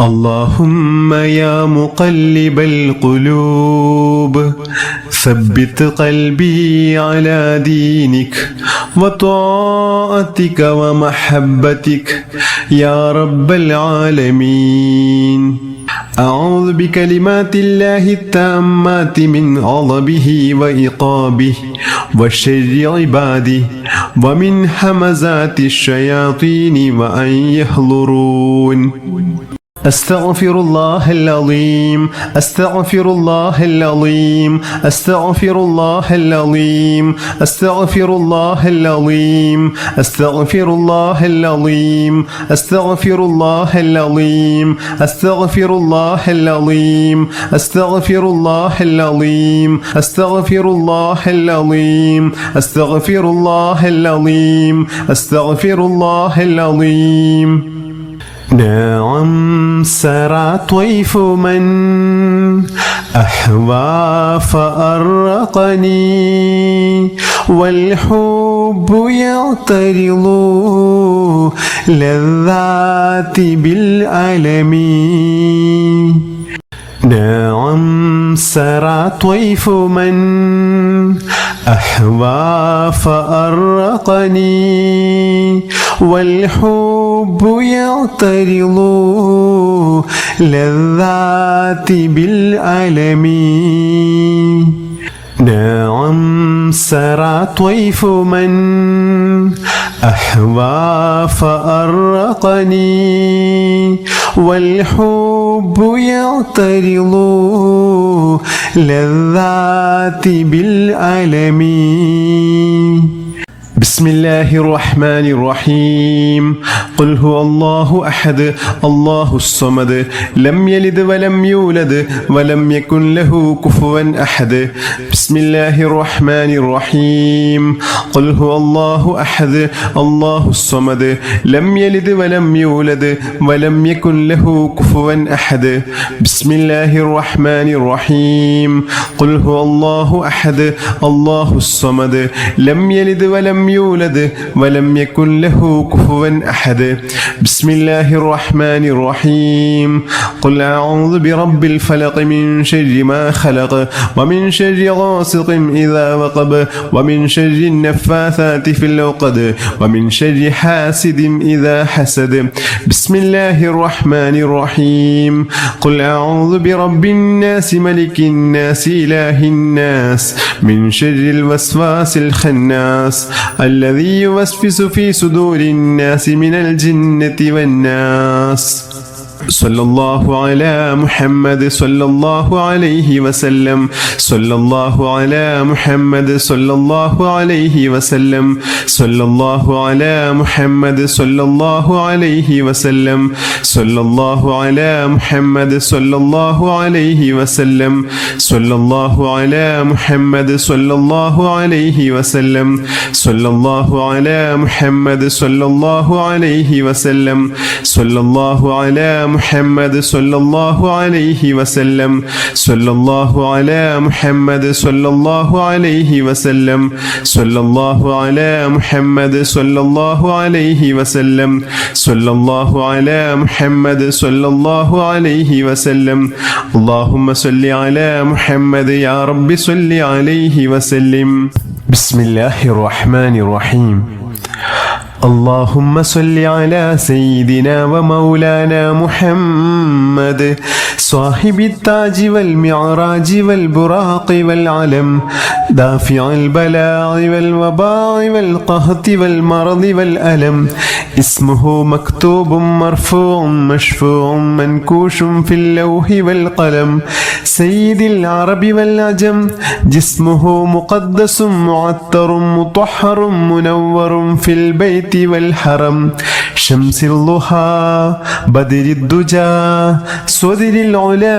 اللهم يا مقلب القلوب ثبت قلبي على دينك وطاعتك ومحبتك يا رب العالمين. أعوذ بكلمات الله التامات من غضبه وعقابه وشر عباده ومن همزات الشياطين وأن يحضرون. أستغفر الله العظيم أستغفر الله العظيم أستغفر الله العظيم أستغفر الله العظيم أستغفر الله العظيم أستغفر الله العظيم أستغفر الله العظيم أستغفر الله العظيم أستغفر الله العظيم أستغفر الله العظيم أستغفر الله العظيم. نعم سرى طيف من أحوى فأرقني والحب يعترض لذات بالألم. نعم سرى طيف من أحوى فأرقني والحب يعترض لذات بالألم. نعم سرى طيف من أحوى فأرقني والحب يعترض لذات بالألم. بسم الله الرحمن الرحيم. قل هو الله أحد الله الصمد لم يلد ولم يولد ولم يكن له كفوا أحد. بسم الله الرحمن الرحيم. قل هو الله أحد الله الصمد لم يلد ولم يولد ولم يكن له كفوا أحد. بسم الله الرحمن الرحيم. قل هو الله أحد الله الصمد لم يلد ولم يولد ولم يكن له كفوا أحد. بسم الله الرحمن الرحيم. قل أعوذ برب الفلق من شر ما خلق ومن شر غاسق إذا وقب ومن شر النفاثات في العقد ومن شر حاسد إذا حسد. بسم الله الرحمن الرحيم. قل أعوذ برب الناس ملك الناس إله الناس من شر الوسواس الخناس الذي يوسوس في صدور الناس من الجنة والناس. صلى الله على محمد صلى الله عليه وسلم. صلى الله على محمد صلى الله عليه وسلم. صلى الله على محمد صلى الله عليه وسلم. صلى الله على محمد صلى الله عليه وسلم. صلى الله على محمد صلى الله عليه وسلم. صلى الله على محمد صلى الله عليه وسلم. صلى الله على محمد صلى الله عليه وسلم. صلى الله على محمد صلى الله عليه وسلم. صلى الله على محمد صلى الله عليه وسلم. صلى الله على محمد صلى الله عليه وسلم. اللهم صل على محمد يا رب صل عليه وسلم. بسم الله الرحمن الرحيم. اللهم صل على سيدنا ومولانا محمد صاحب التاج والمعراج والبراق والعلم دافع البلاء والوباء والقهط والمرض والألم. اسمه مكتوب مرفوع مشفوع منكوش في اللوح والقلم. سيد العرب والعجم جسمه مقدس معطر مطهر منور في البيت والحرم. شمس الضحى بدر الدجى صدر العلا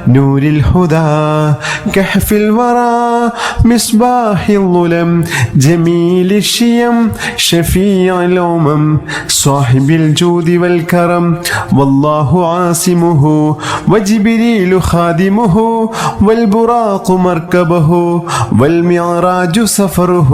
نور الهدى كهف الورى مصباح الظلم جميل الشيم شفيع الأمم صاحب الجود والكرم. والله عاصمه وجبريل خادمه والبراق مركبه والمعراج سفره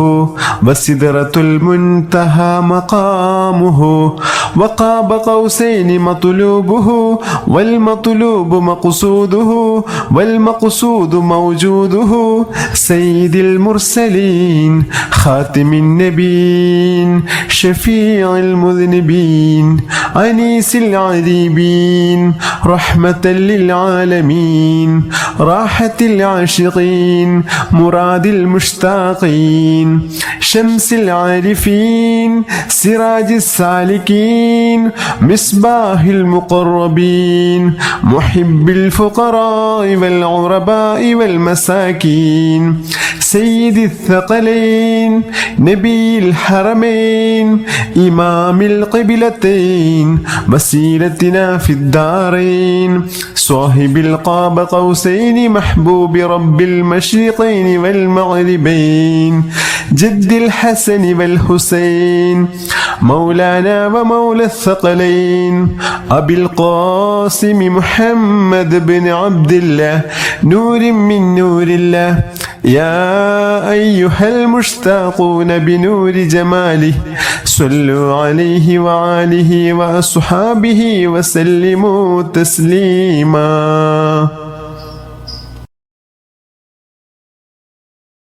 وسدرة المنتهى مقامه وقاب قوسين مطلوبه والمطلوب مقصوده والمقصود موجوده سيد المرسلين خاتم النبيين شفيع المذنبين أنيس العذيبين رحمة للعالمين راحة العاشقين مراد المشتاقين شمس العارفين سراج السالكين مصباح المقربين محب الفقراء والعرباء والمساكين سيد الثقلين نبي الحرمين إمام القبلتين وسيلتنا في الدارين صاحب القاب قوسين محبوب رب المشرقين والمغربين جد الحسن والحسين مولانا ومولى الثقلين أبي القاسم محمد بن عبد الله نور من نور الله يا أيها المشتاقون بنور جماله صلوا عليه وآله وأصحابه وسلموا تسليما.